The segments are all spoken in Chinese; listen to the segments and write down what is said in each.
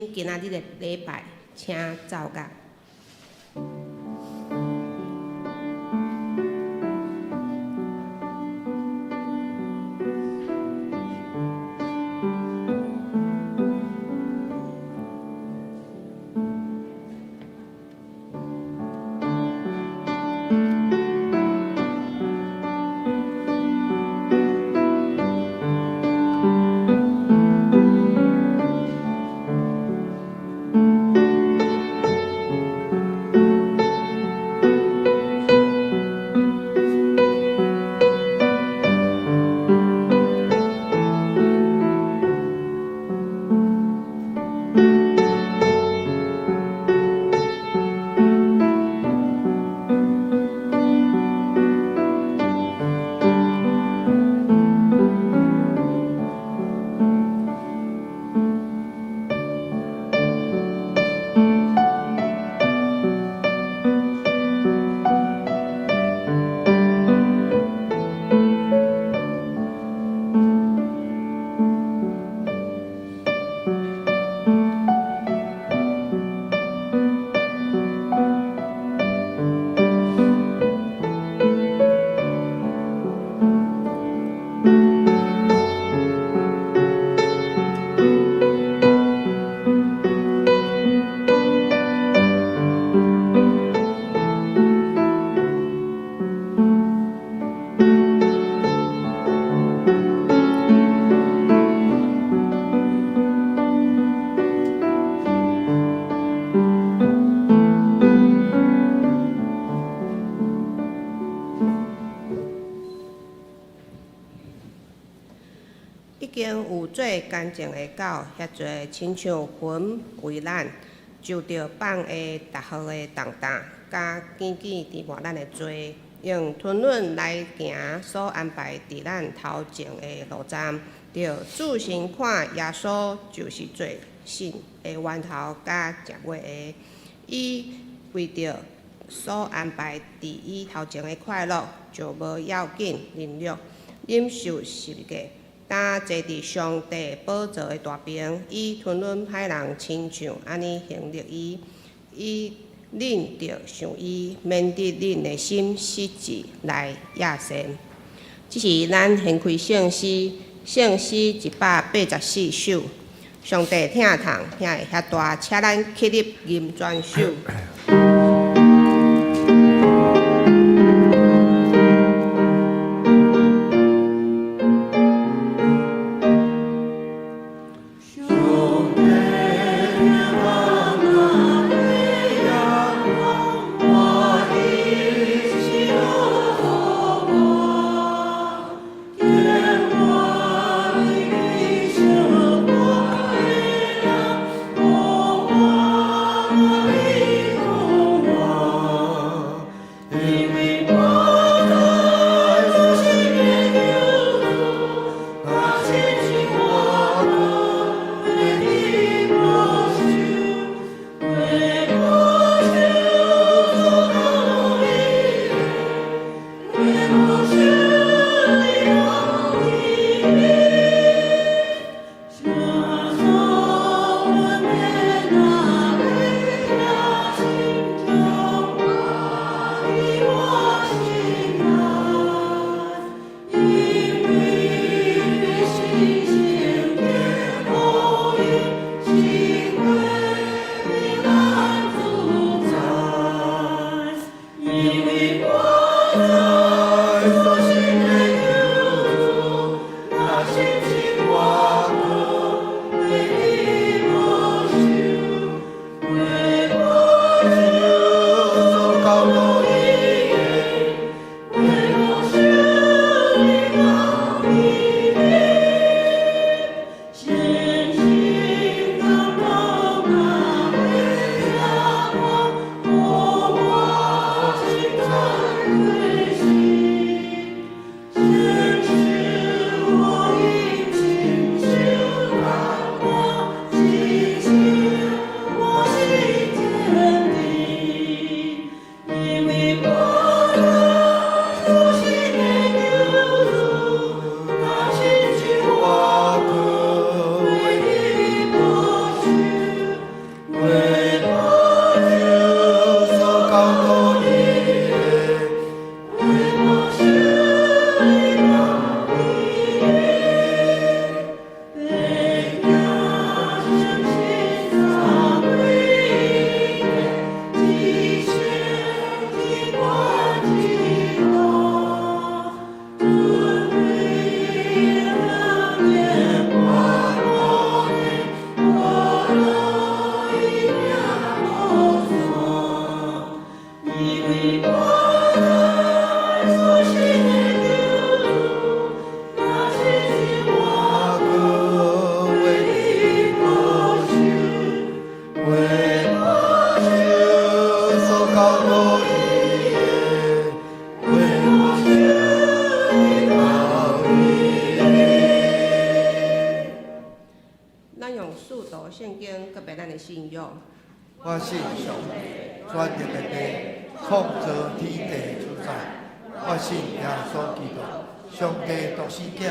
今仔日的礼拜，请走甲。已经有做干净的狗，遐侪亲像魂为咱，就着放下逐号的重担，甲见见伫满咱的罪，用吞忍来行所安排伫咱头前的路站，着自身看耶稣就是最信的源头甲食尾的，伊为着所安排伫伊头前的快乐，就无要紧忍辱，忍受十架。当坐伫上帝宝座的大边，伊吞忍歹人，亲像安尼行立伊，恁着想伊，免得恁的心失志来亚善。这是咱献开圣诗184首，上帝听痛，遐会遐大，请咱起立吟全首。我手所交托伊的，为我手交伊。咱用四道圣经告别咱的信仰。我信上帝，全能的父，创造天地主宰。我信耶稣基督，上帝独生子，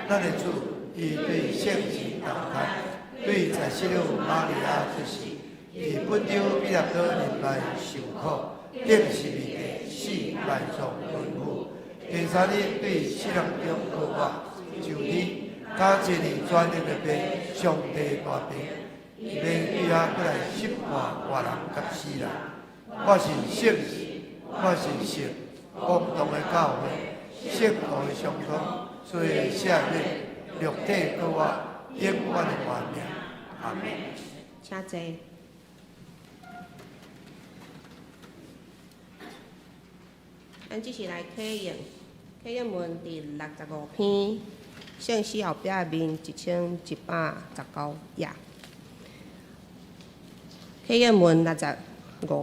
咱的主，伊对圣神同胎，对在世了玛利亚出世，伫本州比勒多人内受苦，定是为地死埋葬轮毂。第三日对死人中复活，就天，加一年全能的父，上帝大病。伊要对遐过来审判活人甲死人。我是圣子，我是圣公同的教会，圣徒的相通，罪的赦免，肉体搁我永远的活命。阿门。请坐。咱即是来启应，启应文第65篇，圣诗后壁面1119页。启应文65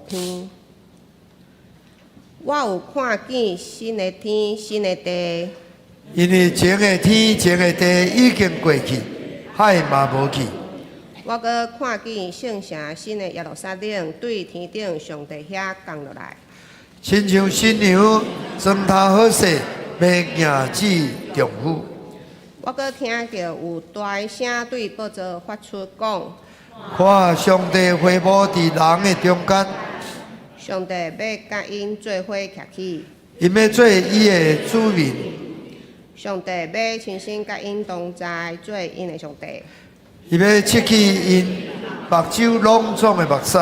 篇。我有看见新的天、新的地，因为前的天、前的地已经过去，海嘛无去。我阁看见圣城新的耶路撒冷对天顶上帝遐降落来，亲像新娘装头好势，要迎娶丈夫。我阁听到有大声对宝座发出讲：看上帝回报伫人的中间，上帝要甲因做伙徛起，因要做伊的子民。上帝要亲身甲因同在，做因的上帝。伊要拭去因目睭拢肿的目屎，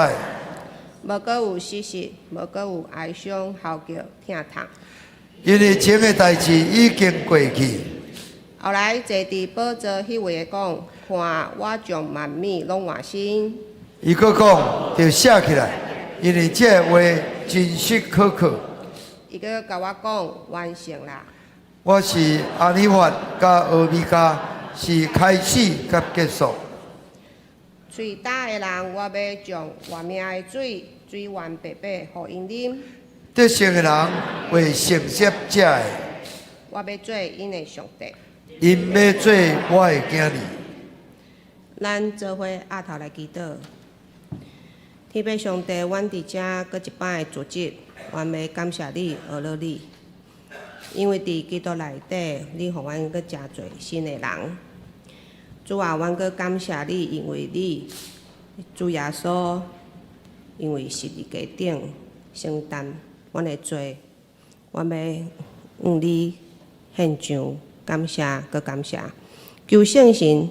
无阁有死实，无阁有哀伤、嚎叫、疼痛。因为前的代志已经过去。后来坐伫宝座迄位的讲：看，我将万物拢换新。伊佫讲，着写起来，因为这话真实可靠。伊佫甲我讲完成啦。我是阿尼法甲俄米加，是开始甲结束。喙焦的人，我要将活命的水源白白互因啉。得胜的人为承接者的，我要做因的上帝。因要做我的囝儿。咱做伙压头来祈祷。天父上帝，阮伫遮搁一摆的组织，阮要感谢你，学了你。因为伫基督内底，你互阮搁真侪新的人。主啊，阮搁感谢你，因为你主耶稣，因为十字架顶承担阮的罪，阮要向你献上感谢，搁感谢。求圣神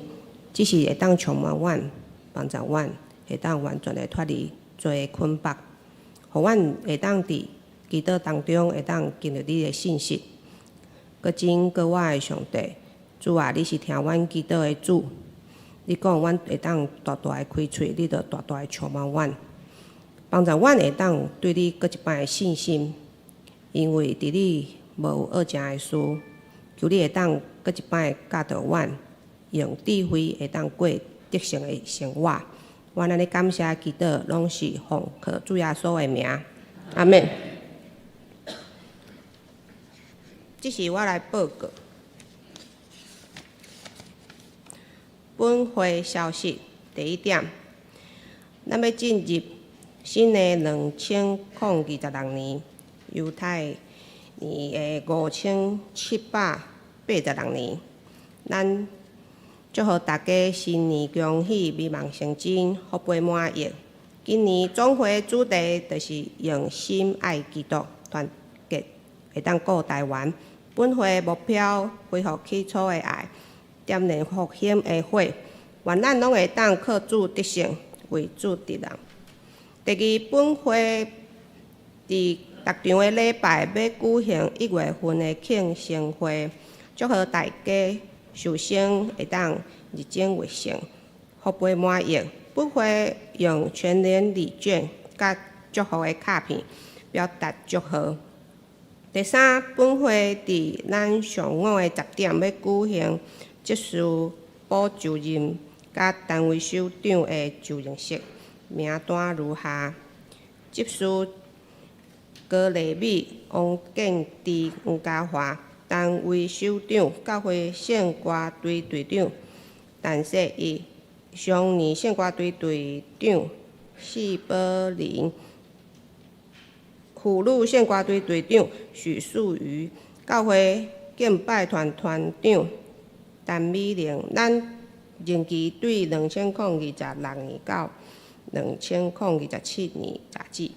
只是会当充满阮，帮助阮，会当完全的脱离罪的捆绑，互阮会当伫基督当中会当经历你的信息。搁真搁我的上帝，主啊，你是听阮祈祷的主。你讲阮会当大大的开喙，你着大大的充满阮，帮助阮会当对你搁一摆的信心，因为伫你无有恶情的事。求你会当搁一摆教导阮，用智慧会当过得胜的生活。阮安尼感谢祈祷，拢是奉靠主耶稣的名，阿门。这是我来报告。本会消息第一点，咱要进入新的2026年，犹太年的5786年，咱祝福大家新年恭喜，美梦成真，福杯满溢。今年总会主题就是用心爱基督，团结会当顾台湾。本会目标恢复起初的爱，点燃复兴的火，愿咱拢会当靠主得胜，为主得人。第二，本会伫逐场的礼拜要举行1月份的庆生会，祝福大家寿星会当日精月盛，福杯满溢。本会用全联礼券甲祝福的卡片表达祝贺。第三，本会伫咱上午的10点要举行职事补就任甲单位首长的就任式，名单如下：执事高丽美、王建志、黄家华；单位首长教会献歌队队长陈世义；双年献歌队队长谢宝林；妇女献歌队队长许素瑜；教会敬拜团团长陈美玲。咱任期对2026年到2027年查止。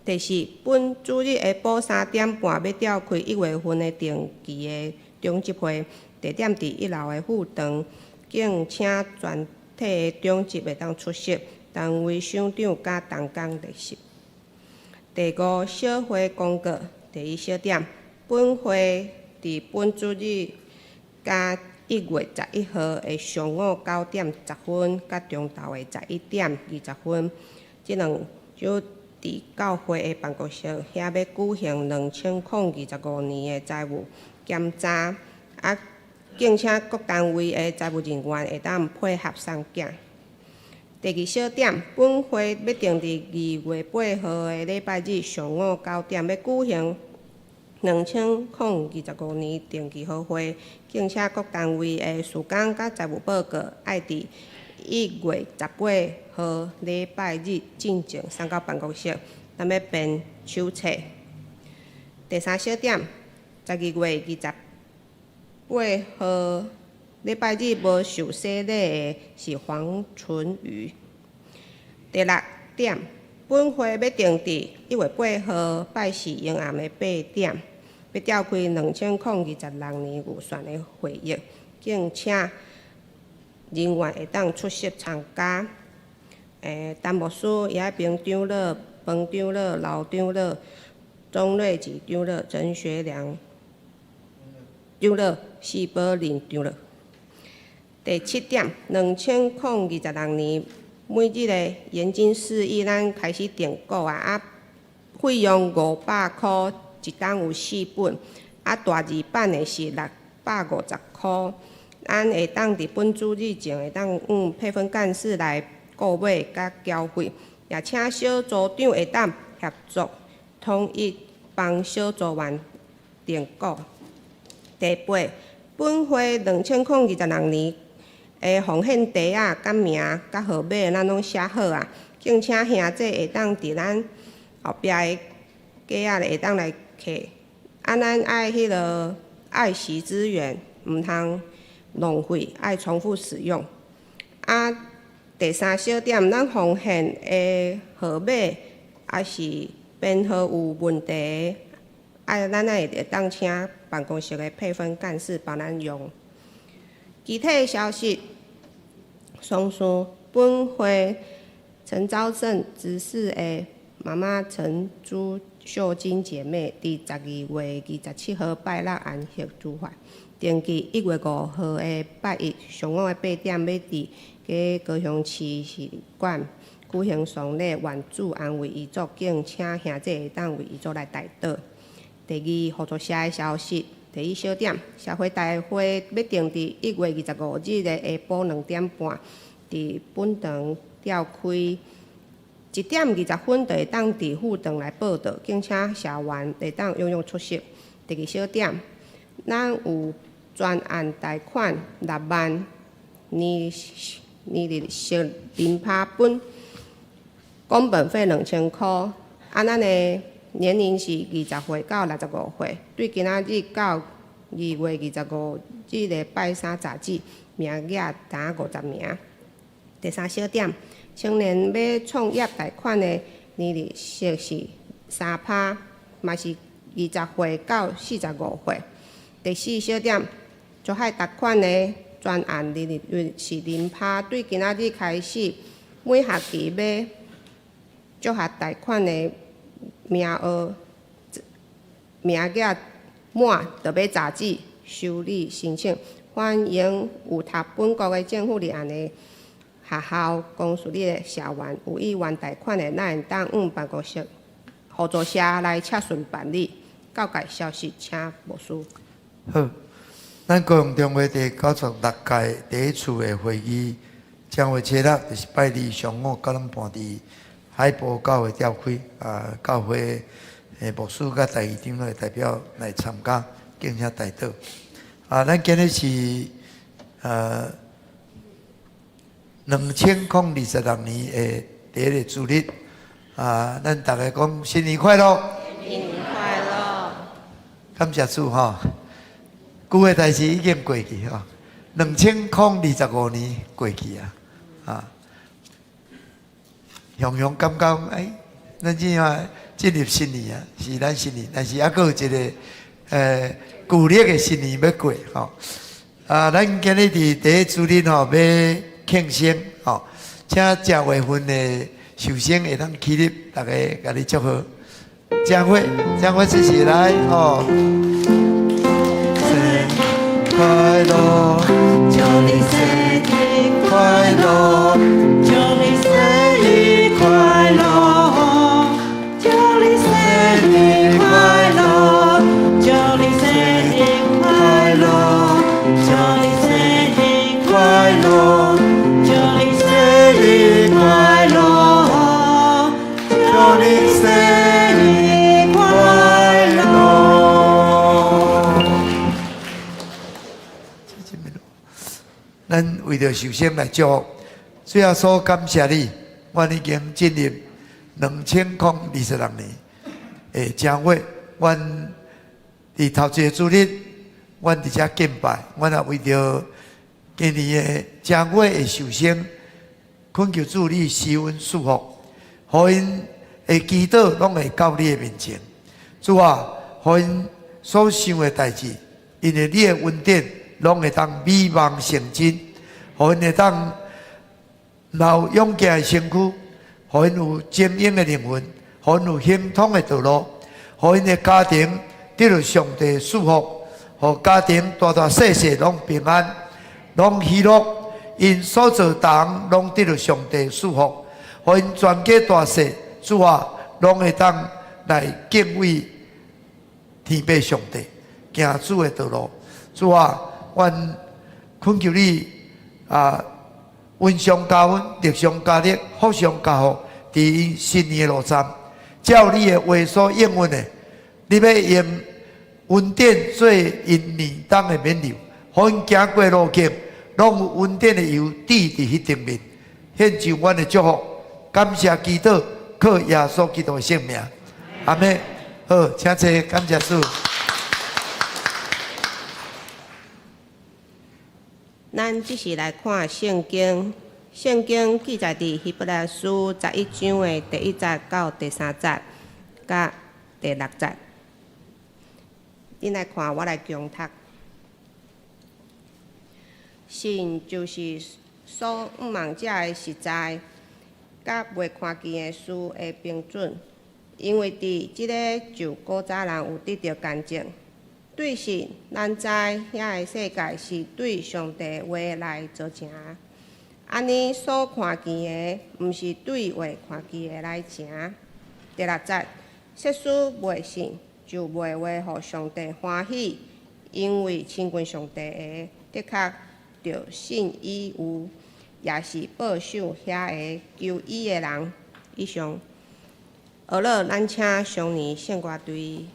第四，本主日下晡3点半要召开1月份的定期的中执会，地点伫1楼的副堂，敬请全体的中执会当出席，单位首长甲同工列席。第五，小会公告。第一小点，本会伫本主日甲1月11号的上午9点10分，甲中昼的11点20分，即两场伫教会的办公室，遐要举行2025年的财务检查，敬请各单位的财务人员会当配合送检。第二小点，本会要定伫2月8号的礼拜日上午9点要举行2025年定期好会，敬请各单位的事工甲财务报告爱伫1月18号礼拜日进前送到办公室，咱要编手册。第三小点，12月28号礼拜日无受洗礼的是黄春雨。第六点，本会要定伫1月8号拜四阴暗的8点，要召开2026年预算的会议，敬请人员会当出席参加。陈牧师、叶平长老、彭长老、老长老、钟瑞吉长老、陈学良长老、谢宝林长老。第七点，2026年每日的研经释义，咱开始订购费用500块，一档有4本，大字版的是650块。咱会当伫本主日前会当配分干事来购买甲交费，也请小组长会当协助统一帮小组员订购。第八，本会2026年的奉献地甲名甲号码咱拢写好啊，敬请兄弟会当伫咱后壁的架会当来摕。咱爱迄落爱惜资源，毋通浪费，爱重复使用。第三小点，咱奉献的号码也是编号有问题，咱会当请办公室的配分干事帮咱用。具体的消息，松山本会陈昭正执事的妈妈陈朱秀金姐妹，伫12月27号拜六安息主怀。定期1月5号的拜一上午的8点，要伫高雄市士馆举行丧礼，愿主安慰遗族，敬请兄弟会当为遗族来代祷。第二，合作社的消息。第一小点，社会大会要定伫1月25日的下晡2点半，伫本堂召开，1点20分就会当伫副堂来报道，敬请社员会当踊跃出席。第二小点，咱有专案贷款6万，年息零趴本，工本费2000块。咱的年龄是20岁到65岁。对今仔日到2月25日的拜三查止，名额达50名。第三小点，青年要创业贷款的年利息是3%，嘛是20岁到45岁。第四小点，租海贷款的专案利率是0%。对今仔日开始，每学期要租学贷款的名额满，就要查止受理申请。欢迎有读本国的政府立案的学校、公司里的社员有意愿贷款的，咱会当办公室合作社来洽询办理。告解消息，请牧师。好，咱高雄中会第96届第一次的会议将会初六就是拜二上午9点半伫海埔教会召开教会牧师甲代议长会代表来参加敬请代祷。咱今日是2026年的第一个主日咱大家讲新年快乐，新年快乐！感谢主吼，旧的代志已经过去吼，2025年过去雄雄感觉咱即啊进入新年是咱新年，但是还佫有一个旧历的新年要过吼。咱今日伫第一主日吼要庆生吼，请正月份的寿星会当起立，大家甲你祝贺。正月谢谢来吼。生日快乐，祝你生日快乐，祝你生日快乐，祝你生日快乐，祝你生日快乐，祝你生日快乐，祝你生日快乐，祝你生日快乐。咱为着寿星来祝福，最后所感谢你，阮已经进入2026年的正月，阮伫头一个主日，阮伫遮敬拜，阮也为着今年的正月的寿星，恳求主你施恩赐福，互因的祈祷拢会到你的面前。主啊，互因所想的代志，因为你的恩典拢会当美梦成真，互因会当有勇健的身躯，互因有精英的灵魂，互因有亨通的道路，互因的家庭得到上帝的祝福，互家庭大大小小拢平安，拢喜乐，因所做人拢得到上帝的祝福，互因全家大小，主啊，拢会当来敬畏天父上帝，行主的道路。主啊，阮恳求你恩上加恩，力上加力，福上加福，伫新年的路上，照你的话所应允的，你要用恩典做因年冬的免流，互因行过路径，拢有恩典的油滴伫迄顶面，献上阮的祝福，感谢祈祷，靠耶稣基督的圣名，阿门。好，请坐，感谢主。咱即是来看圣经，圣经记载伫希伯来书11章的第1节到第3节，甲第6节。恁来看，我来强读。信就是所毋望者的实在，甲未看见的事的标准。因为伫即个就古早人有得到干净。对神，咱知遐个世界是对上帝话来做成，安尼所看见的，毋是对话看见的来成。第6节，设使未信，就袂话互上帝欢喜，因为亲近上帝的，的确着信伊有，也是保守遐个求伊的人。以上，学了，咱请上年献歌队。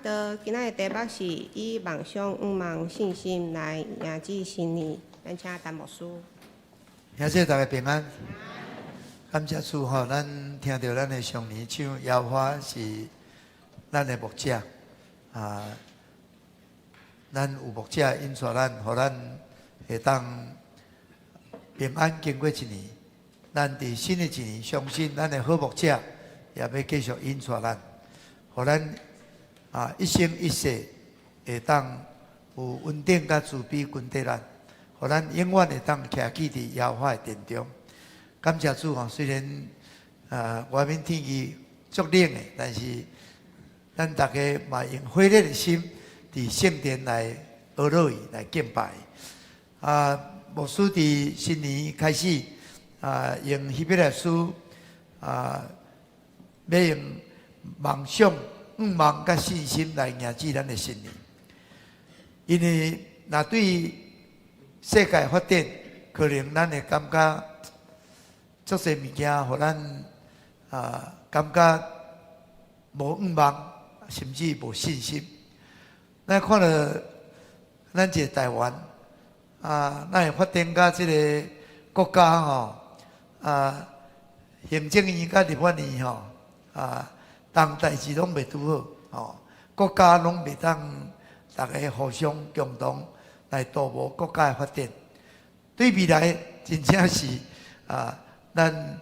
的今仔的题目是以梦想、愿望、信心来迎接新年。咱请陈牧师。谢谢大家平安。感谢主吼，咱听到咱的上年唱《摇花》是咱的牧者啊，咱有牧者引带咱，互咱会当平安经过一年。咱伫新的一年，相信咱的好牧者也要继续引带咱，互咱一生一世会当有稳定甲慈悲跟得咱，互咱永远会当徛起伫摇花的殿中。感谢主吼，虽然外面天气足冷的，但是咱大家嘛用火热的心伫圣殿来阿乐伊来敬拜。牧师伫新年开始用希伯来书要用梦想、愿望甲信心来迎接咱的新年。因为若对世界发展，可能咱会感觉足侪物件，互咱感觉无愿望，甚至无信心。咱看到咱这台湾咱会发展到这个国家吼行政院甲立法院吼当代志拢袂拄好国家拢袂当大家互相共同来导无国家的发展。对未来真正是咱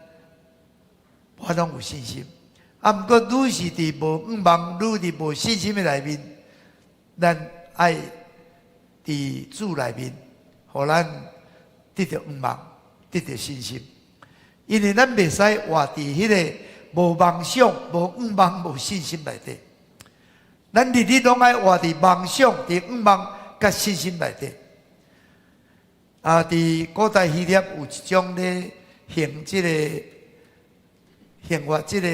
我拢有信心。毋过愈是伫无愿望、愈伫无信心的内面，咱爱伫主内面，互咱得到愿望、得到信心。因为咱袂使活伫迄个无梦想、无愿望、无信心内底。咱日日拢爱活伫梦想、伫愿望甲信心内底。伫古代希腊有一种咧行即个行法，即个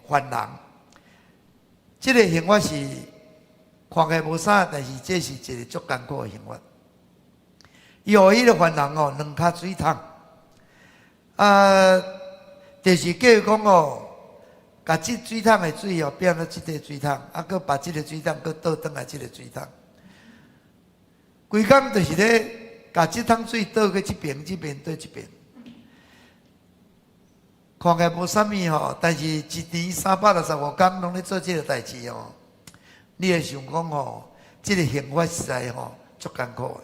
凡人，即个行法是看起来无啥，但是这是一个足艰苦的行法。伊互迄个凡人两脚水桶，就是叫伊讲甲即水桶的水变到即个水桶，搁把即个水桶搁倒转来即个水桶，规工就是咧甲即桶水倒去即边，即边倒即边。看起来无啥物但是一年365天拢咧做即个代志你会想讲即个行法实在足艰苦的，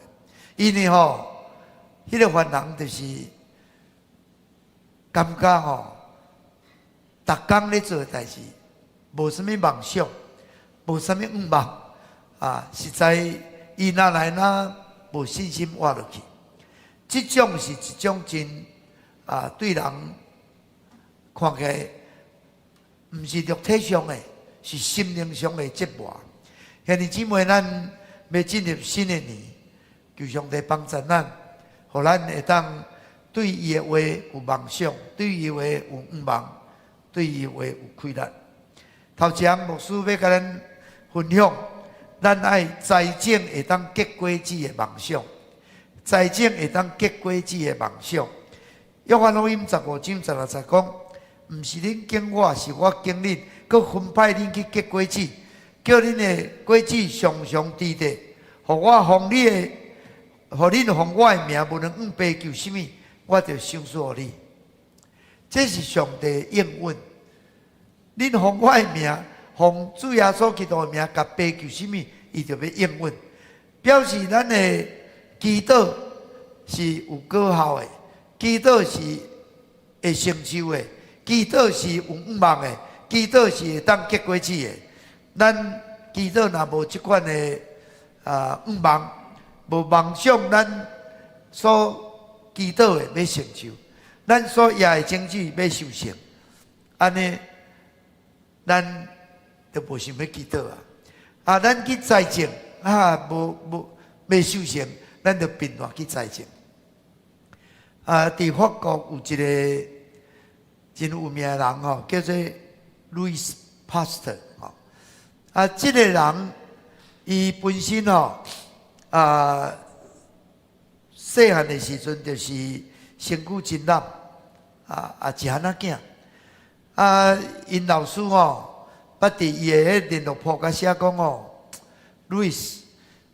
因为迄个凡人就是感觉逐工咧做的代志，无啥物梦想，无啥物愿望实在伊若来无信心活落去。即种是一种真对人看起来毋是肉体上的，是心灵上的折磨。兄弟姊妹，咱要进入新的年，求上帝帮助咱，互咱会当对伊的话有梦想，对伊的话有愿望，对伊的话有快乐。头前牧师要甲咱分享，咱爱栽种会当结果子的梦想，栽种会当结果子的梦想。约翰福音15章16节讲，毋是恁经我，是我经恁，佮分派恁去结果子，叫恁的果子常常伫地，互我奉你的，互恁奉我的名，无论五杯求什么，我就赏赐互你。这是上帝应允。恁奉我的名，奉主耶稣基督的名，甲杯求什么，伊就要应允，表示咱的祈祷是有果效的，祈祷是会成就的。祈祷是有愿望的，祈祷是会当结果子的。咱祈祷若无即款的愿望，无梦想，咱所祈祷的要成就，咱所野的种子要收成，安尼咱就无想要祈祷咱去栽种无要收成，咱就变乱去栽种。伫法国有一个真有名的人叫做 Louis Pasteur 这个人伊本身细汉的时阵就是身躯真懒一汉仔囝因老师捌伫伊的联络簿甲写讲哦 ，Louis，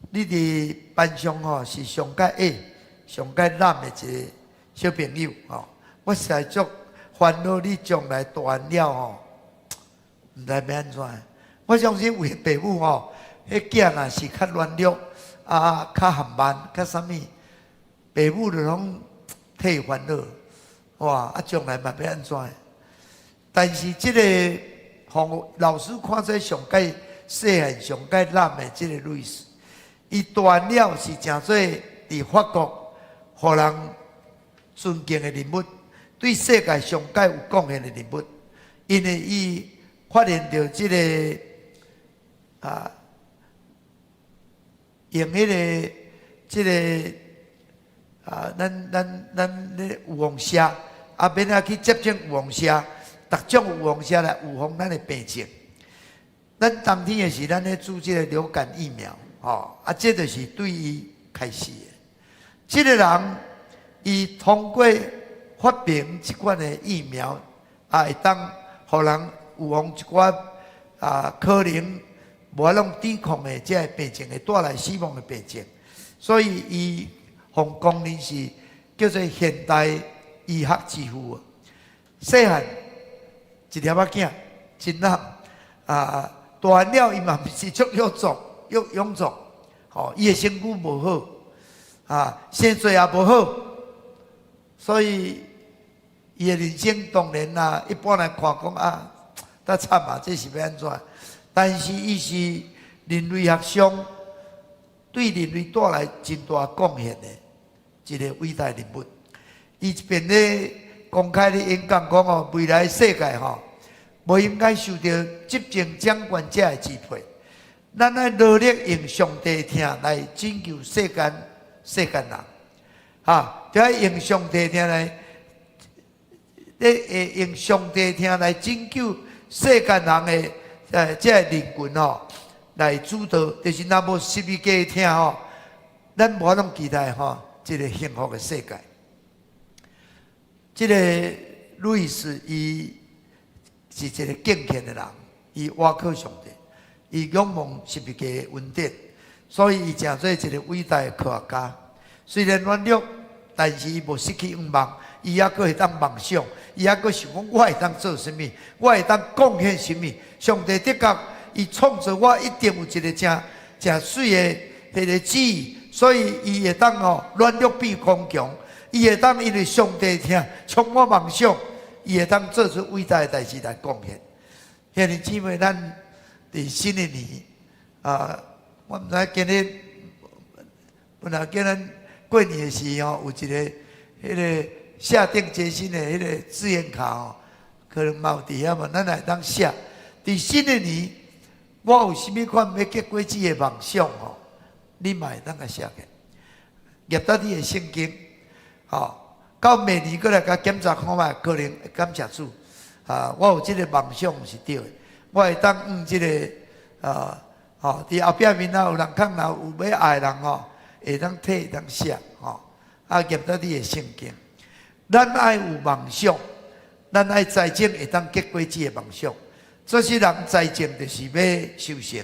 你伫班上哦是上界矮、上界懒的一个小朋友哦。我实在足烦恼，你将来大汉了哦，毋知要安怎。我相信为父母哦，迄囝若是较软弱啊，较含慢，较啥物，父母就拢替伊烦恼。哇！啊，将来嘛要安怎？但是即个，互老师看做上界细汉、上界懒的即个类似，伊大汉了是诚做伫法国，互人尊敬的人物，对世界上界有贡献的人物，因为伊发现到即个用迄个即个咱咧有王社，啊免啊去接种有王社，逐种有王社来预防咱的病症。咱当天的是咱咧注即个流感疫苗，吼啊，这就是对伊开始的。即个人伊通过发明即款的疫苗，会当互人预防一寡可能无能抵抗的即个病症，会带来死亡的病症，所以伊互公认是叫做现代医学之父。细汉一粒仔囝，真难大汉了伊嘛是足臃肿，吼，伊的身躯无好，身材也无好，所以伊的人生当然一般来看讲较惨啊，这是要安怎？但是伊是人类学上对人类带来真大贡献的一个伟大人物。伊一边咧公开咧演讲讲哦，未来世界吼，无应该受到执政掌权者的支配，咱要努力用上帝听来拯救世间人，就要用上帝听来，用上帝听来拯救世间人的这人群吼，来主导，就是若无十字架听吼，咱无法通期待吼，一个幸福的世界。这个路易斯伊是一个敬虔的人，伊倚靠上帝，伊仰望十字架的恩典，所以伊成做一个伟大的科学家。虽然软弱，但是伊无失去愿望，伊还阁会当梦想，伊还阁想讲我会当做什么，我会当贡献什么。上帝的确，伊创造我一定有一个真水的迄个旨意，所以伊会当软弱变刚强。伊会当因为上帝听，充满梦想，伊会当做出伟大的代志来贡献。兄弟姊妹，咱伫新的年我毋知今日本来叫咱过年的时候有一个迄个下定决心的迄个志愿卡可能嘛有伫遐嘛，咱来当写。伫新的年，我有甚物款要结果子的梦想你嘛会当甲写起，业到你的圣经。到明年过来甲检查看卖，可能会感谢主。我有这个梦想是对的，我会当这个伫后壁面有人看有要爱的人会当替会当写业到你的圣经。咱爱有梦想，咱爱财政会当结果子的梦想。这些人财政就是要修行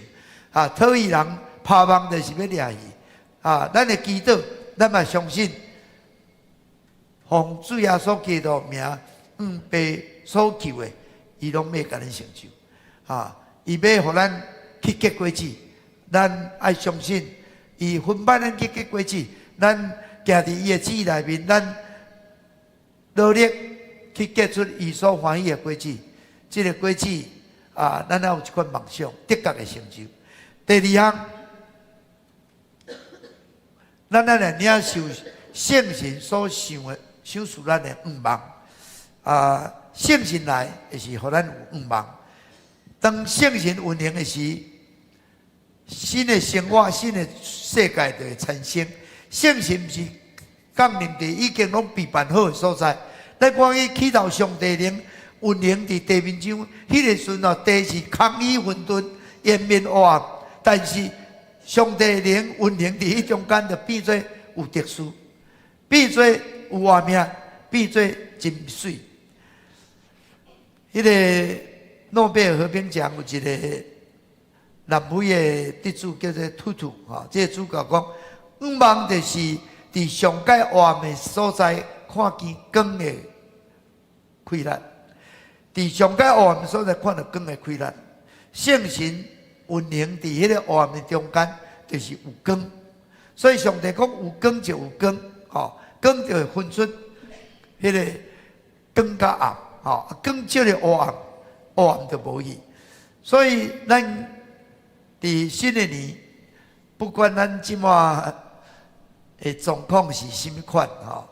讨伊人盼望就是要掠伊咱的祈祷，咱嘛相信。奉主耶稣基督名，被所求的，伊拢要甲咱成就。伊要互咱去结果子，咱爱相信，伊分派咱去结果子，咱行伫伊的旨意内面，咱努力去结出伊所欢喜的果子。这个果子咱也有一款梦想，的确会成就。第二项，咱来领受圣神所想的。想使咱的愿望圣神来，就是互咱有愿望。当圣神运行的时，新的生活、新的世界就会产生。圣神是降临伫已经拢备办好的所在。咱看伊祈祷上帝灵运行伫地面上，迄个时阵地是空虚混沌、烟面黑暗，但是上帝灵运行伫迄中间，就变做有特殊，变做有活命，变做真水。迄个诺贝尔和平奖有一个南非的得主叫做图图哈，这个主角讲，愿望就是伫上界黑暗的所在看见光的开力，伫上界黑暗的所在看到光的开力。圣神运行伫迄个黑暗的中间，就是有光。所以上帝讲有光就有光，吼，光就会分出迄个光甲暗，吼，光照了黑暗，黑暗就无去。所以咱伫新的年，不管咱即马的状况是甚物款，吼，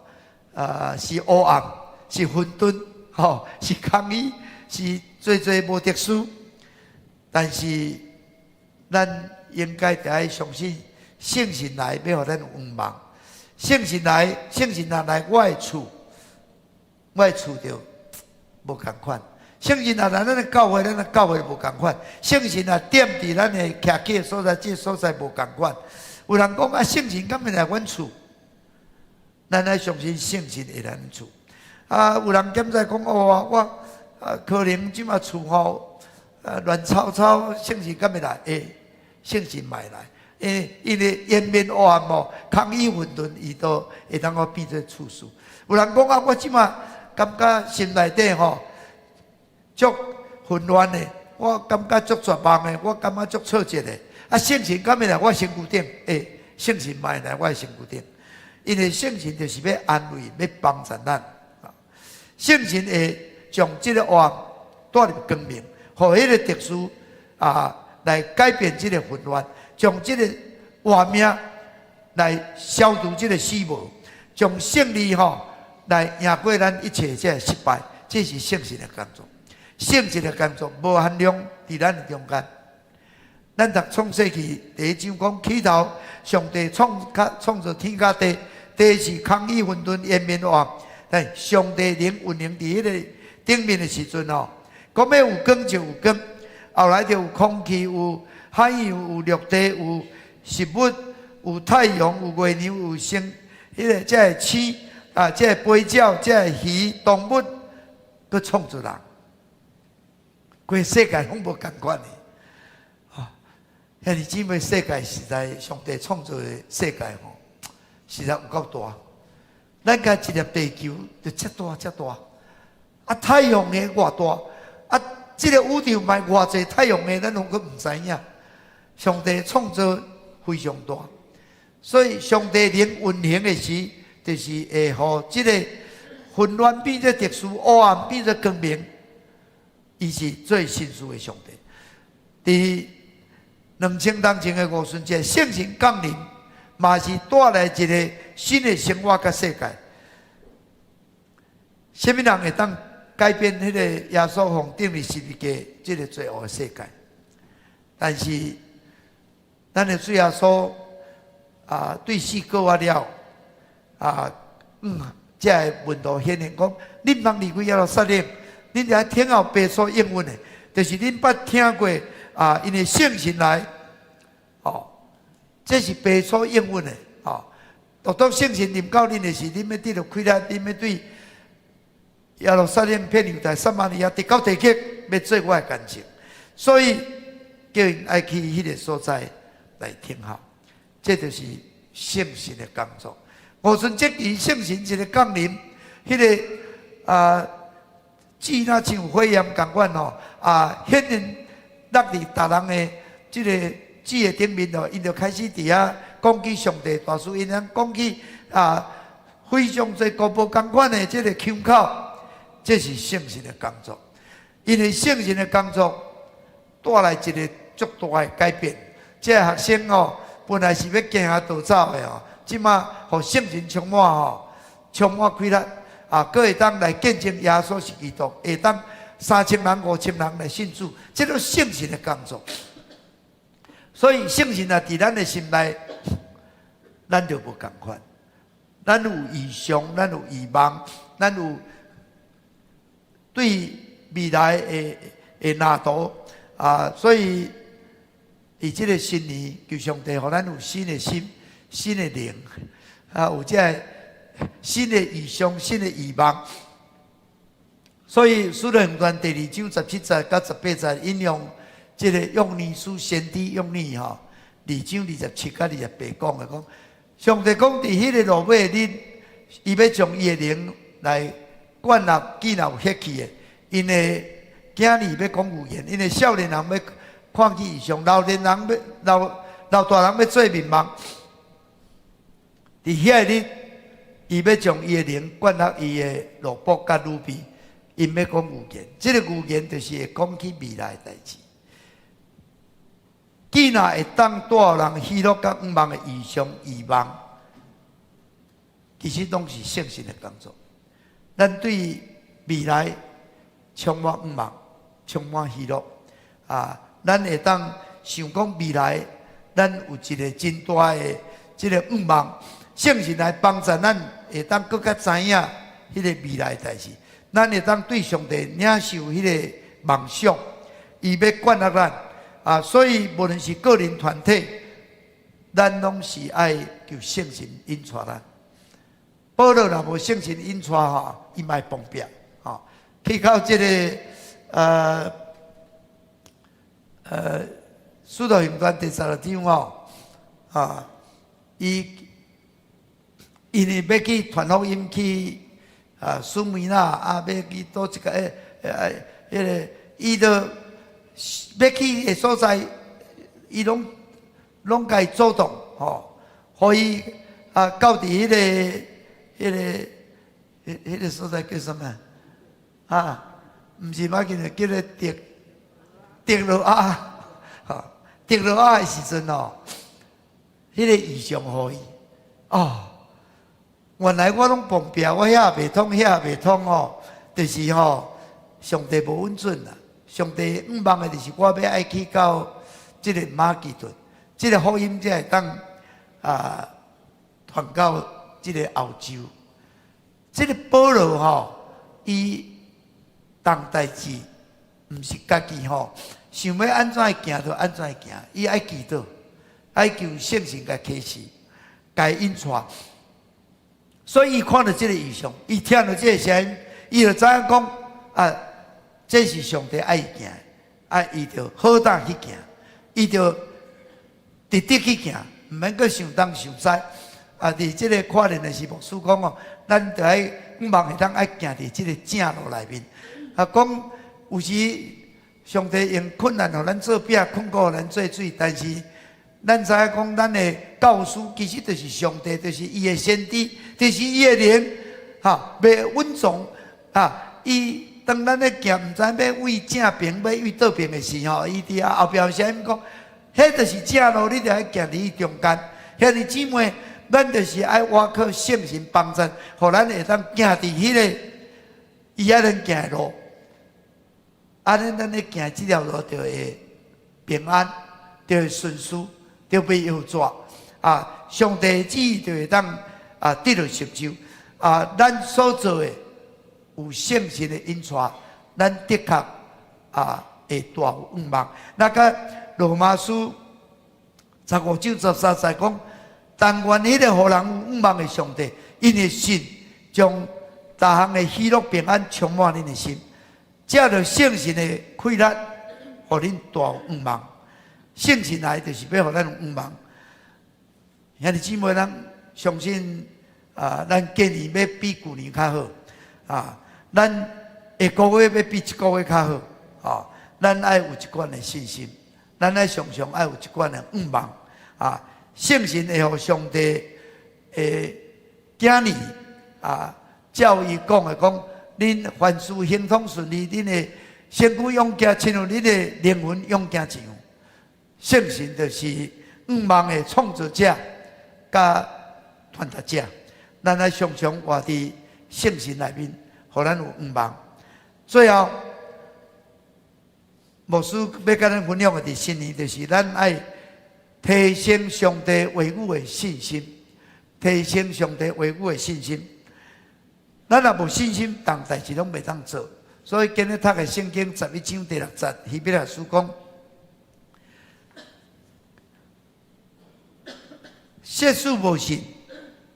是黑暗，是混沌，吼，是抗议，是做无特殊，但是咱应该得爱相信。圣神来，要互咱有愿望。圣神来，圣神若来我的厝，我的厝就无共款。圣神若来咱的教会，咱的教会无共款。圣神若点伫咱的徛起的所在，这所在无共款。有人讲啊，圣神敢会来阮厝？咱爱相信圣神会来咱厝。有人检在讲哦，我可能即马厝吼乱糟糟，圣神敢会来？圣神嘛会来。因为颜面黑暗哦，空虚混沌，伊都会当我变做处事。有人讲啊，我即马感觉心内底吼足混乱的，我感觉足绝望的，我感觉足挫折的。圣神敢会来我身躯顶？圣神嘛会来我身躯顶，因为圣神就是要安慰、要帮助咱。圣神会将这个黑暗带入光明，互迄个特殊来改变这个混乱。将这个活命来消除这个死亡，将胜利来赢过咱一切这失败，这是圣神的工作。圣神的工作无限量伫咱的中间。咱读创世纪第一章讲，起头上帝创造天甲地，地是空虚混沌，颜面黑暗。但上帝灵运行伫迄个顶面的时阵讲要有光就有光，后来就有空气有。海洋有陆地，有食物，有太阳，有月亮，有星，迄个这个星这个飞鸟，这个鱼动物，佮创造人，规世界拢无共款的。兄弟姊妹，世界实在上帝创造的世界实在有够大。咱家一粒地球就遮大遮大，太阳的偌大，这个宇宙卖偌济太阳的，咱拢佮唔知影。上帝创造非常大，所以上帝灵运行的时，就是会互这个混乱变作特殊，黑暗变作光明。伊是最信实的上帝。伫2000当前的五旬节，圣神降临，嘛是带来一个新的生活甲世界。什么人会当改变迄个耶稣奉定的十字架这个罪恶的世界？但是咱的主耶稣对死过啊了这个问道显现讲，恁茫离开耶路撒冷，恁在听候爸所应允的，就是恁捌听过因为圣神来，这是爸所应允的，当圣神临到恁的时，恁要得到开力，恁要对耶路撒冷、遍犹太、撒玛利亚直到地极，要做我的见证，所以叫因爱去迄个所在。来听候，这就是圣神的工作。五旬节期圣神一个降临，迄个指那像火焰共款显现落伫逐人的这个指的顶面因就开始伫遐讲起上帝大事，因讲起非常侪高无共款的这个腔口，这是圣神的工作。因为圣神的工作带来一个足大的改变。这个学生本来是要行下逃走的即马互圣神充满充满开力佫会当来见证耶稣是基督，会当3000人5000人来信主，这都是圣神的工作。所以圣神伫咱的心内，咱就无共款。咱有异象，咱有异望，咱有对未来的蓝图所以。以这个新年，求上帝互咱有新的心、新的灵，有这新的异象、新的希望。所以《使徒行传》第2章17节到18节引用这个约尼书先知约尼2章27到28讲上帝讲伫迄个路尾日，伊要将伊的灵来灌入既然有血气的，因的囝儿要讲预言，因的少年人要看见异象，老年人老大人要做面目。伫遐日，伊要将伊的灵灌入伊的罗卜甲鲁比，因要讲预言。这个预言就是会讲起未来的代志。既然会当带人喜乐甲毋望的异象异望，其实拢是圣神的工作。咱对未来充满毋望，充满喜乐咱会当想讲未来，咱有一个真大的这个毋望，圣神来帮助咱，会当更加知影迄个未来的代志。咱会当对上帝领受迄个梦想，伊要灌入咱所以无论是个人团体，咱拢是爱求圣神引带咱。保罗若无圣神引带伊嘛会碰壁去到这个使徒行传第16章伊因为要去传福音去苏梅纳要去倒一个迄个伊就要去的所在，伊拢甲伊主动互伊到伫迄个所在叫什么毋是马紧叫做迪罗亚迪罗亚的时阵迄个异象互伊原来我拢碰壁，我遐袂通，遐袂通就是上帝无允准啦。上帝毋望的就是我要爱去到这个马其顿，这个福音才会当传到这个欧洲。这个保罗伊当代志毋是家己想要安怎行就安怎行，伊爱祈祷，爱求圣神甲启示，甲引带。所以伊看到这个异象，伊听到这个声音，伊就知影讲这是上帝爱伊行，伊就好胆去行，伊就直直去行，毋免阁想东想西。伫这个看见的是牧师讲咱就爱毋望会当爱行伫这个正路内面。讲有时上帝用困难互咱做饼，困苦互咱做水，但是咱知影讲咱的教师其实就是上帝，就是伊的先知，就是伊的灵袂稳重伊。当咱咧行，毋知要为正边，要为倒边的时伊伫后壁有声音讲，迄就是正路，你著爱行伫伊中间。兄弟姊妹，咱就是爱倚靠圣神帮助，互咱会当行伫迄个伊遐能行的路。安尼咱咧行这条路，就会平安，就会顺遂，就袂摇拽上帝旨意就会当得到成就咱所做的。有圣神的引带，咱的确会大有愿望。那个罗马书15章13节讲，但愿迄个互人有愿望的上帝，因的信将大项的喜乐平安充满恁的心，借着圣神的开力，互恁大有愿望。圣神来就是要互咱有愿望。兄弟姊妹，咱相信咱今年要比去年较好咱下个月要比一个月较好咱爱有一贯的信心，咱爱常常爱有一贯的愿望圣神会互上帝的囝儿照伊讲的讲，恁凡事行通顺利，恁的身躯勇健，亲像恁的灵魂勇健一样。圣神就是愿望的创造者甲传达者，咱爱常常活伫圣神内面。互咱有愿望。最后，牧师要甲咱分享的新年，就是咱爱提升上帝话语的信心，提升上帝话语的信心。咱若无信心，当代志拢袂当做。所以今日读的圣经11章第6节，希伯来书讲：世事无信，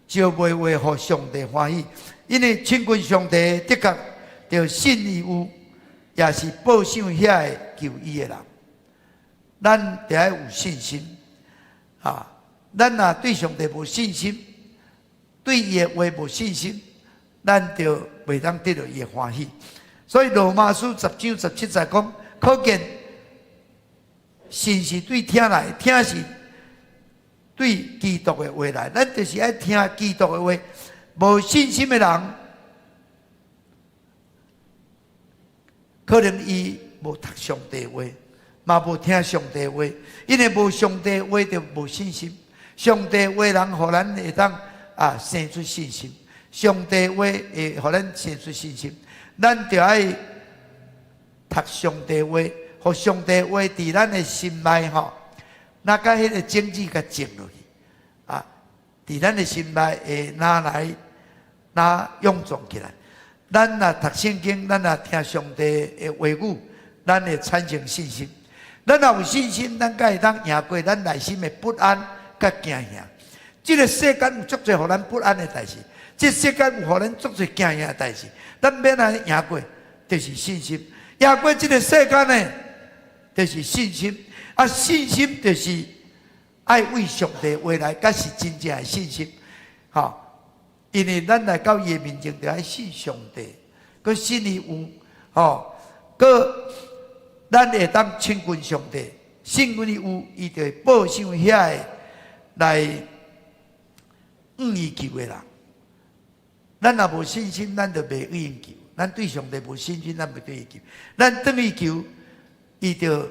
就袂为互上帝欢喜。因为亲近上帝的确就信伊有，也是报赏遐个求伊的人。咱得要有信心啊！咱若对上帝无信心，对伊的话无信心，咱就袂当得到伊的欢喜。所以罗马书10章17节讲，可见信是对听来，听是对基督的话来。咱就是爱听基督的话。无信心的人，可能伊无读上帝话，嘛无听上帝话，因为无上帝话就无信心。上帝话人，互咱会当生出信心。上帝话会互咱生出信心。咱就爱读上帝话，互上帝话伫咱的心内吼，那甲迄个种子甲种落去伫咱的心内会拿来勇壮起来。咱若读圣经，咱若听上帝的话语，咱会产生信心。咱若有信心，咱才会当赢过咱内心的不安甲惊吓。这个世间有足侪互咱不安的代志，这世间有互咱足侪惊吓的代志。咱要哪赢过，就是信心。赢过这个世间呢，就是信心。信心就是爱为上帝话来，才是真正的信心。因为咱来到伊的面前，就爱信上帝，佮信伊有，佮咱会当亲近上帝，信伊有，伊就会报赏遐个来伊求的人。咱若无信心，咱就袂为伊求；咱对上帝无信心，咱袂对伊求。咱对伊求，伊就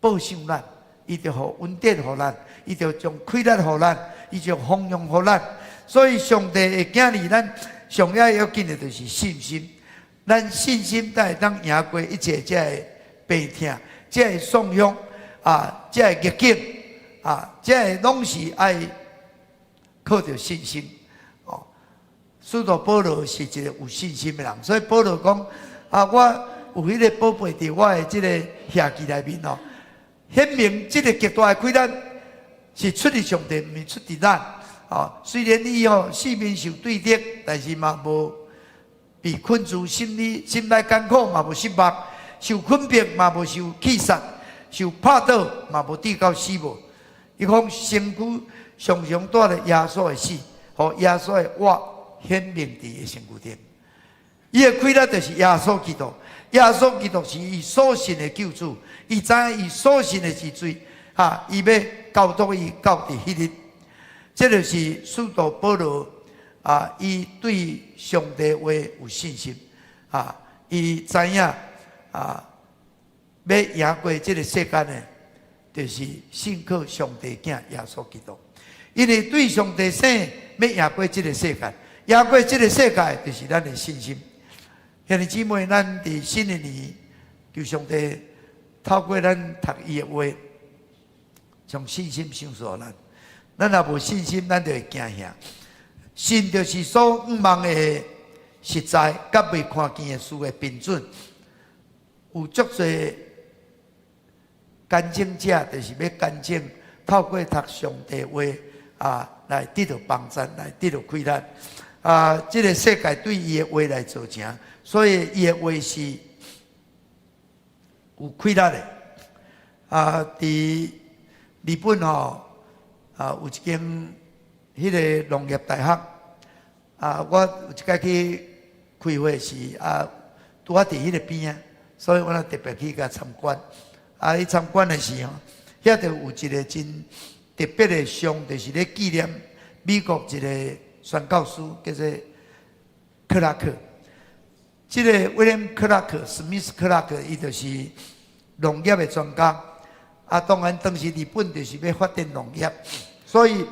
报赏咱，伊就互恩典互咱，伊就将快乐互咱，伊就丰容互咱。所以上帝会奖励咱，上要紧的就是信心。咱信心才会当赢过一切这个病痛、这个丧凶这个逆境这个拢是爱靠着信心。使徒保罗是一个有信心的人，所以保罗讲我有迄个宝贝伫我的这个下记内面显明这个极大的困难是出自上帝，唔是出自咱。虽然伊四面受对敌，但是嘛无被困住，心内艰苦嘛无失望，受困迫嘛无受气杀，受拍倒嘛无跌到死亡。伊讲身躯常常带着耶稣的死，和耶稣的活显明伫伊身躯顶。伊的快乐就是耶稣基督，耶稣基督是伊所信的救主，伊知影伊所信的是罪，伊要交托伊到伫迄日。这就是使徒保罗伊对上帝话有信心伊知影要赢过这个世间呢，就是信靠上帝囝耶稣基督。因为对上帝生要赢过这个世界，赢过这个世界就是咱的信心。兄弟姊妹，咱伫新的年，求上帝透过咱读伊的话，将信心赏赐咱。咱若无信心，咱就会惊吓。信就是所望的实在，甲未看见的事的标准。有足侪干净者，就是要干净，透过读上帝话来得到帮助，来得到快乐。这个世界对伊的话来做成，所以伊的话是有快乐的。伫日本有一间迄个农业大学我有一届去开会时拄伫迄个边所以我特别去甲参观。去参观的时候，遐就有一个真特别的像，就是咧纪念美国一个宣教师叫做克拉克。这个威廉克拉克、史密斯克拉克，伊就是农业的专家。当然当时日本就是要发展农业。所以，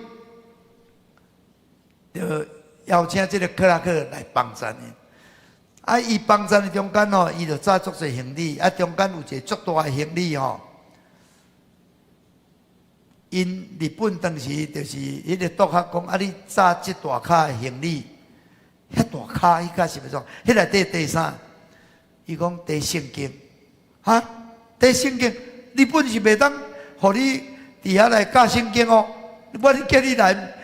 就邀请这个克拉克来帮助你。伊帮助的中间伊就炸足侪行李，中间有一个足大的行李因日本当时就是迄个督学讲，你炸这大卡的行李，遐大卡，迄卡是要创？迄内底第啥？伊讲第圣经，第圣经，日本是袂当，互你伫遐来教圣经我叫你来，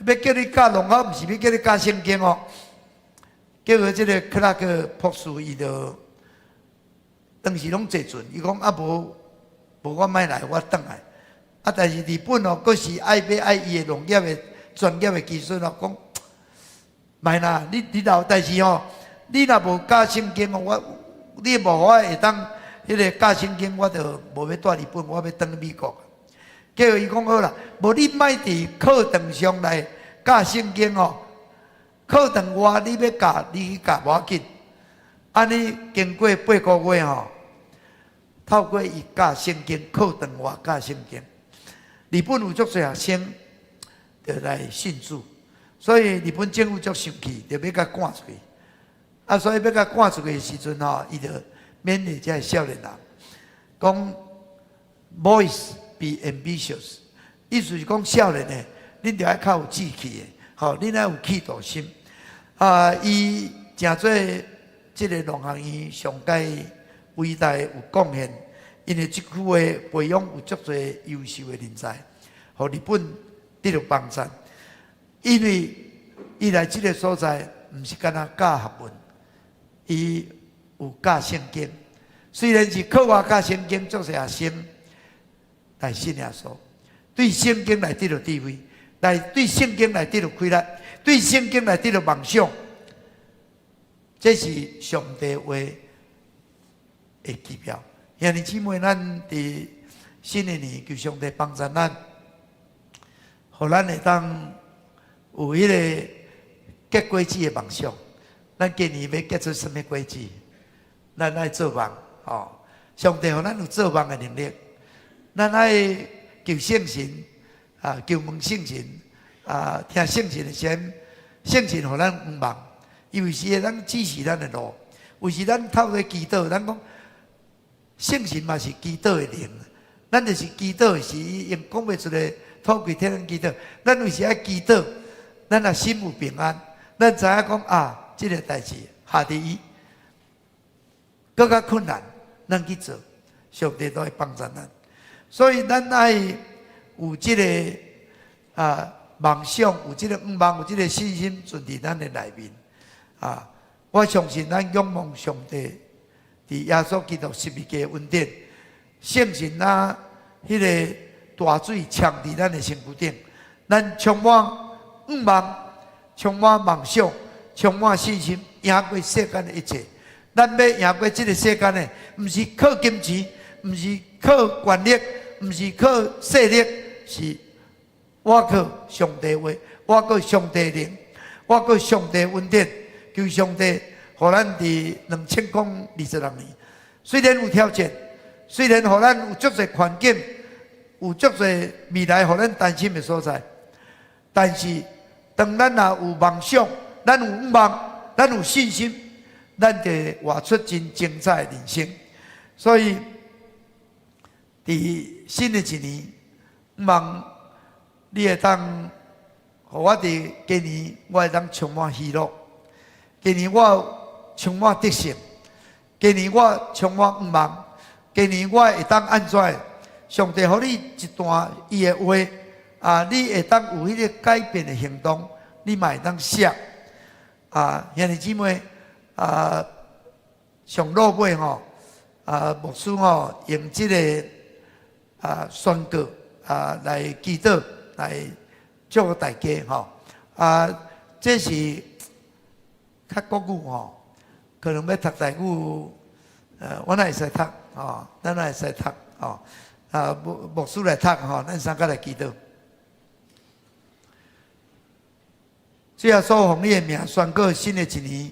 要叫你教农学，毋是要叫你教圣经结果这个克拉克博士伊就当时拢坐船，伊讲无我莫来，我转来。但是日本哦，佫是爱伊的农业的专业的技术哦，讲莫啦，你老，但是哦，你若无教圣经哦，你无我会当迄个教圣经，我就无要带日本，我要转美国。结果伊讲好啦，无你莫伫课堂上来教圣经哦。课堂外你要教，你去教无要紧。安尼经过8个月吼，透过伊教圣经，课堂外教圣经，日本有足侪学生就来信主，所以日本政府足生气，就要甲赶出去。所以要甲赶出去的时阵吼，伊就勉励这少年人，讲 boys be ambitious， 意思是讲少年的，恁着爱较有志气的。好，恁爱有企图心。伊诚做这个农学院上界伟大有贡献，因为这句话培养有足侪优秀的人才，互日本得到帮助。因为伊来这个所在，毋是干那教学问，伊有教圣经。虽然是课外教圣经，足侪学生来信耶稣，对圣经来得到智慧。对圣经来得到开力，对圣经来得到梦想，这是上帝话的指标。兄弟姊妹，咱伫新的年求上帝帮助咱，互咱会当有迄个结果子的梦想。咱今年要结出什么果子？咱爱做梦哦。上帝互咱有做梦的能力，咱爱求圣神。求问圣神，听圣神的声，圣神互咱帮忙，因为是会咱指示咱的路。有时咱透过祈祷，咱讲圣神嘛是祈祷的灵，咱就是祈祷时用讲袂出来，透过天人祈祷，咱有时爱祈祷，咱也心有平安，咱知影讲这个代志下伫伊，更较困难，咱去做，上帝都会帮助咱，所以咱爱。有这个梦想，有这个愿望，有这个信心存伫咱的内面我相信咱仰望上帝，伫耶稣基督十字架恩典，圣神迄个大水呛伫咱的身躯顶，咱充满愿望，充满梦想，充满信心，赢过世间的一切。咱要赢过这个世间的，毋是靠金钱，毋是靠权力，毋是靠势力。是我靠上帝话，我靠上帝灵，我靠上帝恩典，求上帝，互咱伫2026年，虽然有挑战，虽然互咱有足侪环境，有足侪未来互咱担心的所在，但是当咱若有梦想，咱有愿望，咱有信心，咱就活出真精彩的人生。所以，伫新的一年。望你会当，互我伫今年，我会当充满喜乐。今年我充满得胜，今年我充满愿望，今年我会当安怎？上帝互你一段伊的话你会当有迄个改变的行动，你嘛会当写兄弟姊妹上落尾吼牧师吼用这个宣告。来祈祷，来祝福大家吼。这是较国语吼，可能要读台语，我哪会使读咱哪会使读牧师来读咱三个来祈祷。主耶稣奉你的名宣告新的一年，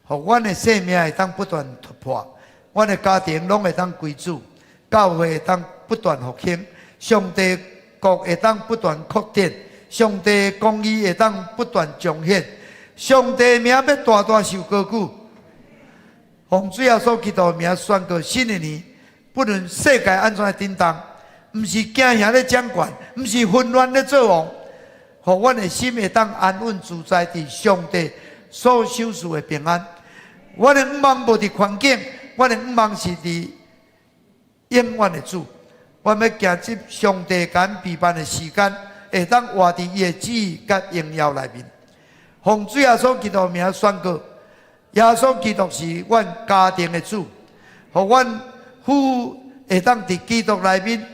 互阮的生命会当不断突破，阮的家庭拢会当归主，教会会当不断复兴。上帝国会当不断扩展，上帝公义会当不断彰显，上帝名要大大受高举。奉主耶稣基督的名宣告新的年，不论世界安怎震荡，毋是惊吓咧掌权，毋是混乱咧做王，互阮的心会当安稳自在伫上帝所授予的平安。阮的愿望无伫环境，阮的愿望是伫永远的主。我们要行进上帝间陪伴的时间，会当活伫伊的旨意甲荣耀内面。奉主耶稣基督名宣告，耶稣基督是阮家庭的主，互阮夫会当伫基督内面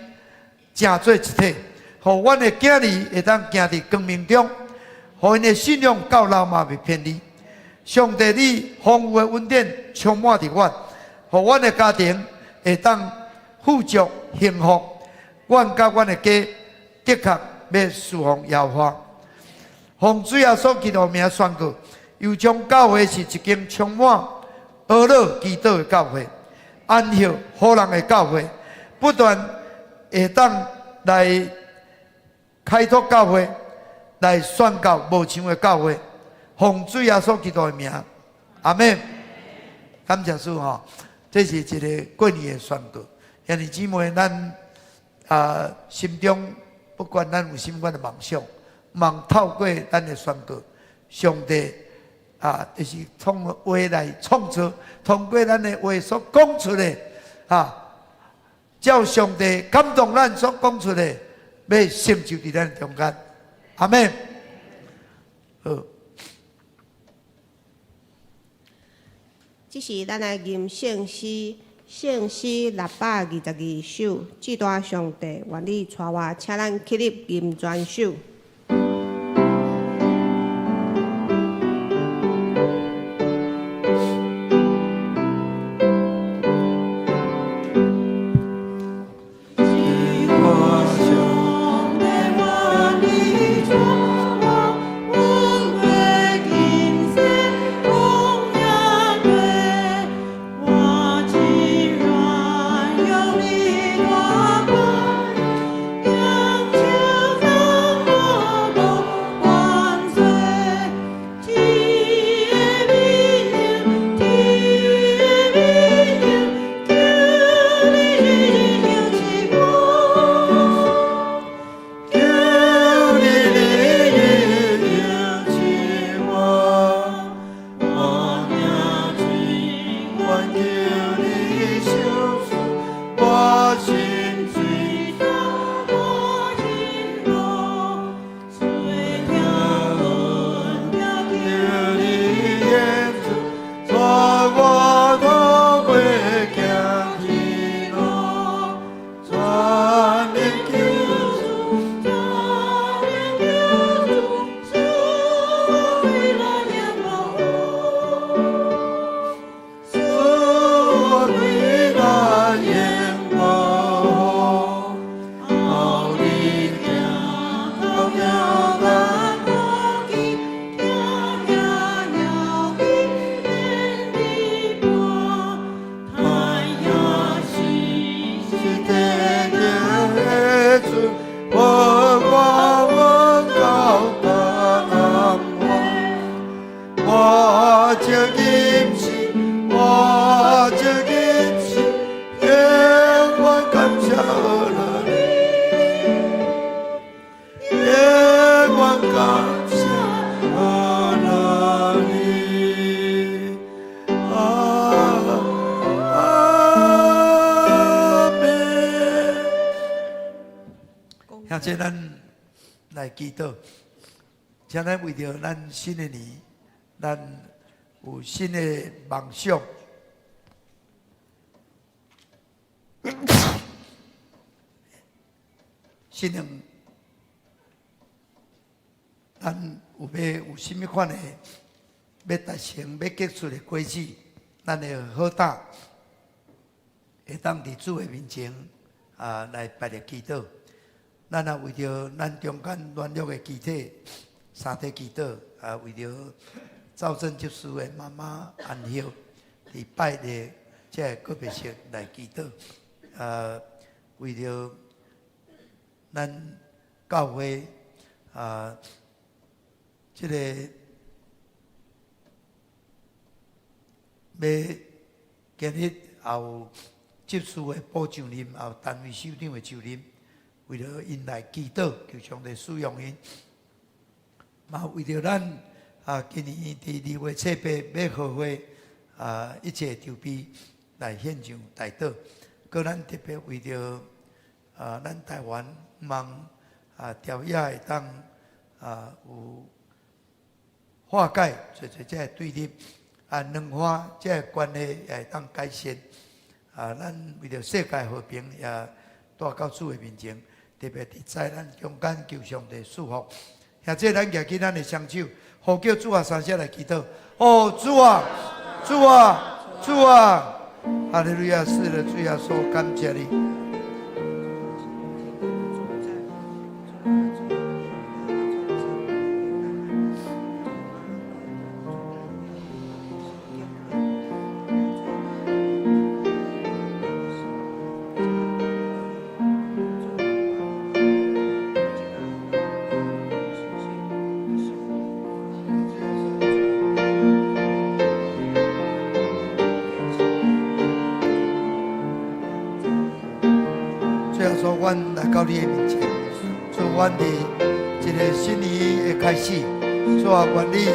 正做一体，互阮的囝儿会当行伫光明中，互因的信仰到老嘛袂偏离。上帝，你丰富的恩典充满伫阮，互阮的家庭会当富足幸福。阮甲阮的家的确要侍奉耶和华。奉主耶稣基督名宣告，又将教会是一间充满俄勒基督的教会，安息好人的教会，不断会当来开拓教会，来宣告无像的教会。奉主耶稣基督的名，阿门。感谢主哈，这是一个过年的宣告。兄弟姊妹，咱心中不管咱有什么款的梦想，望透过咱的宣告，上帝就是通过话来创造，通过咱的话所讲出的照上帝感动咱所讲出的，要成就伫咱中间。阿门。好。这是咱来吟圣诗，圣诗622首，至大上帝愿你带我，请咱起立吟全首。现在咱来祈祷，请咱为着咱新的年，咱有新的梦想。新的，咱有甚么款的要达成、要结束的果子，咱会好打，会当伫主的面前来拜日祈祷。咱也为着咱中间软弱的肢体、三体祈祷，为着赵正执事的妈妈安息，伫拜日这个别式来祈祷。为着咱教会这个要今日也有执事的补上任，也有单位首长的就任。为了因来祈祷，求上帝使用因，嘛为着咱今年伫2月7日要和会一切筹备来献上代祷，个咱特别为着咱台湾望调野会当有化解，做这对立两方这关系也会当改善。咱为着世界和平，也带到主的面前，特别伫灾难中间求上帝赐福。现在咱举起咱的双手，呼叫主啊，三声来祈祷。哦，主啊，主啊，主啊！哈利路亚！是的，主耶稣，感谢你。阮来到你的面前，主，阮伫一个新年的开始，主啊，愿你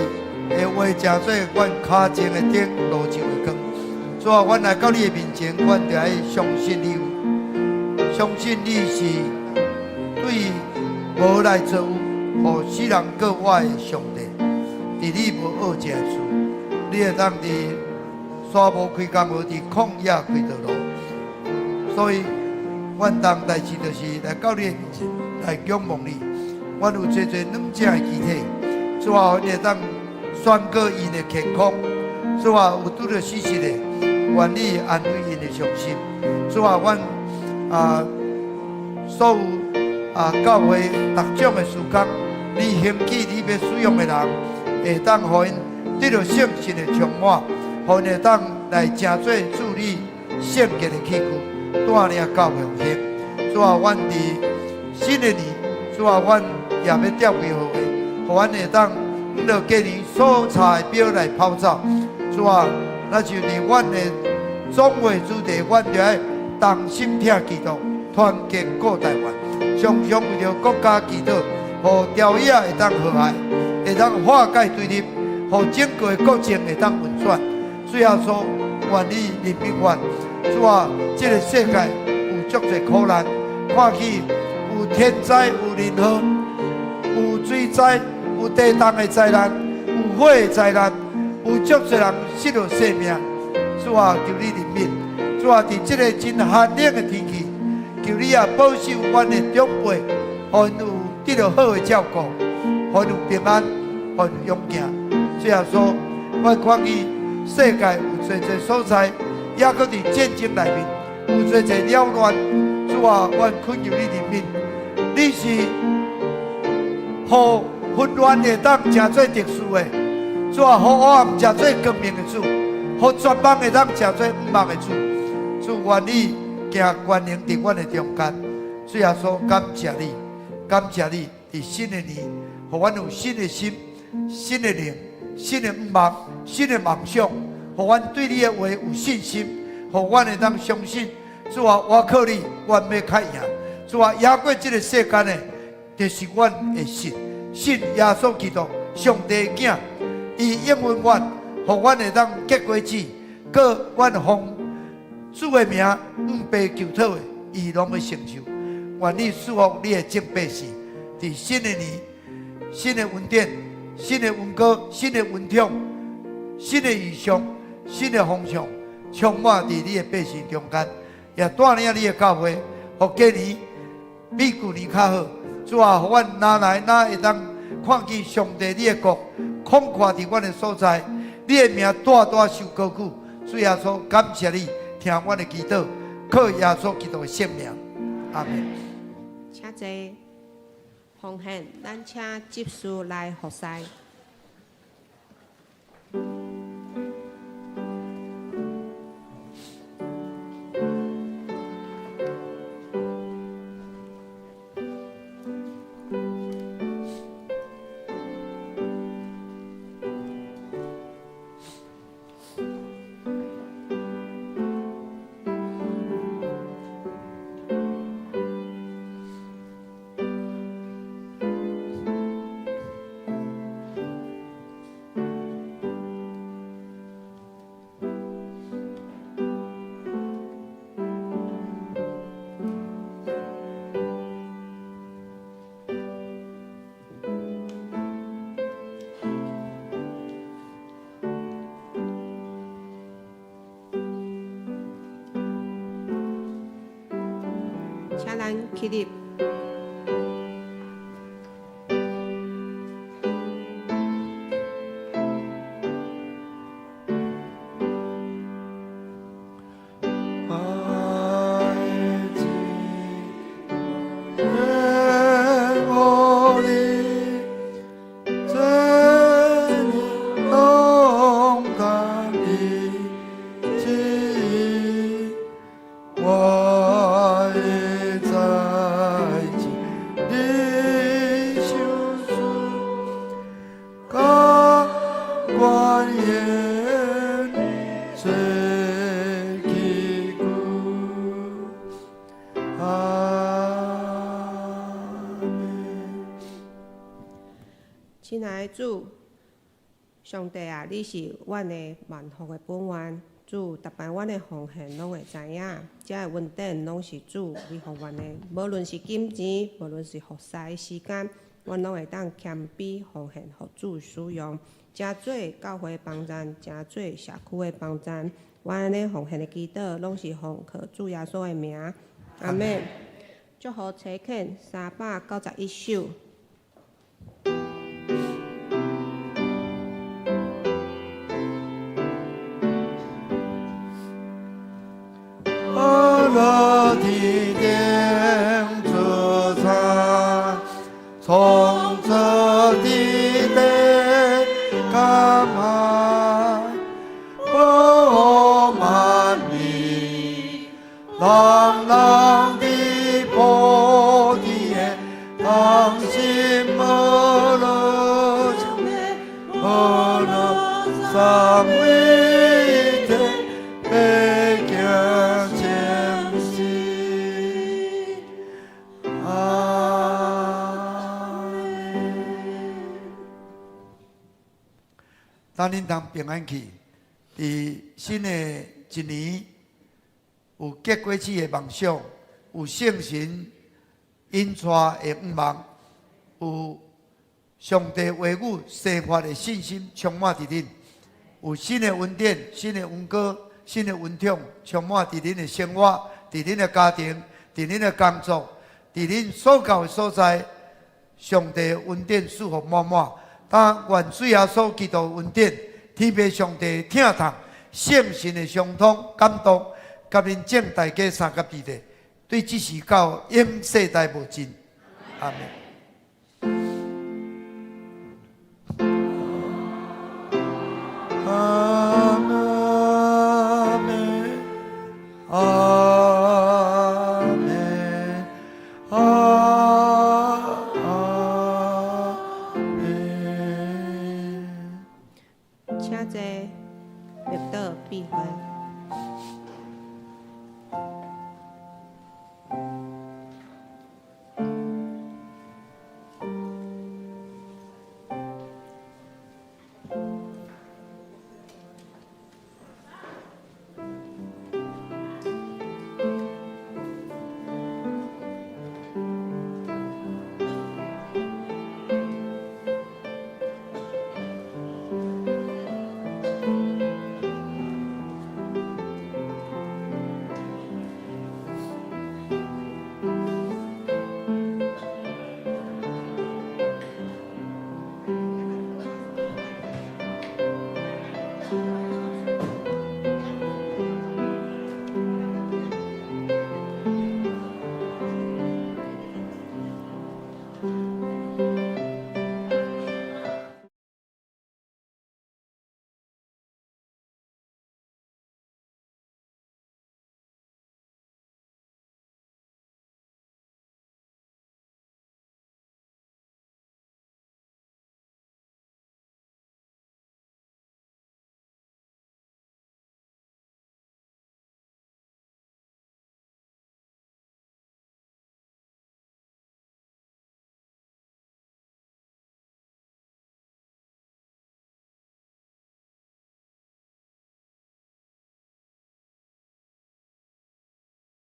的话成做阮脚前的灯，路上的光。主啊，阮来到你的面前，阮就要相信你，相信你是对无来造有，予世人各我的上帝。伫你无恶者处，你会当伫山无开工，无伫旷野开道路，所以。阮当代志就是来到你的面前，来仰望你。阮有做软正的肢体，主啊，阮会当宣告因的健康。主啊，有拄着死死的，愿你安慰因的伤心。主啊，阮所有教会各种的事工，你兴起你要使用的人，会当互因得到圣神的充满，互因会当来成做助你圣洁的器具。带领教会复兴，主啊，阮伫新的年，主啊，阮也要调几好个，互阮会当毋着今年所查的表来跑走。主啊，那就伫阮的总会主题，阮就要同心听祈祷，团结顾台湾，常常为着国家祈祷，互朝野会当和谐，会当化解对立，互整个国情会当运转。最后说，愿你人民愿。主啊，这个世界有足侪苦难，看起有天灾、有人祸、有水灾、有地动的灾难、有火的灾难，有足侪人失了性命。主啊，求你怜悯。主啊，伫这个真寒冷的天气，求你啊保守阮的长辈，互因有得到好的照顾，互因有平安，互因有勇健。最后说，我看起世界有侪侪所在。也搁伫战争内面，有侪侪扰乱。主啊，阮恳求你怜悯，你是互混乱会当成做特殊的，主啊，互黑暗成做光明的主，互绝望会当成做五望的主。主，愿你行权能伫阮的中间。主耶稣，感谢你，感谢你伫新的年，互阮有新的心、新的灵、新的五望、新的梦想。互阮对你的话有信心，互阮会当相信。主啊，我靠你，阮要较赢。主啊，赢过这个世间的，就是阮的信耶稣基督，上帝的囝，伊应允阮，互阮会当结果子，搁阮奉主的名白求讨的，伊拢会成就。愿你赐福你的正百姓，伫新的年、新的恩典、新的恩膏、新的恩宠、新的意象。新的方向充满在你的百姓中间，也带领你的教会，互今年比旧年较好。主啊，互阮哪来哪会当看见上帝你的国广阔伫阮的所在，你的名大大受高举。主耶稣，感谢你听阮的祈祷，靠耶稣基督的圣名，阿门。请坐，奉献，咱请执事来服侍。请咱起立。亲爱的主，上帝啊，你是阮的万福的本源。主，逐摆阮的奉献拢会知影，遮的稳定拢是主你互阮的。无论是金钱，无论是服侍的时间，阮拢会当谦卑奉献，互主使用。诚做教会的帮赞，诚做社区的帮赞。阮安尼奉献的祈祷，拢是奉靠主耶稣的名。阿门。祝福车肯391首。乐地顶主餐，从这地得干嘛？不满米，朗朗的破地，当心莫乐莫乐上位的北疆。咱恁通平安去，伫新的一年有结果子的梦想，有圣神引带的愿望，有上帝话语生发的信心充满伫恁，有新的恩典、新的恩果、新的恩宠充满伫恁的生活、伫恁的家庭、伫恁的工作、伫恁所到的所在，上帝的恩典赐福满满。但愿主耶稣基督恩典，天父上帝听从，圣神的相通感动，甲恁正大家三甲地地，对这时到永世代无尽。阿门。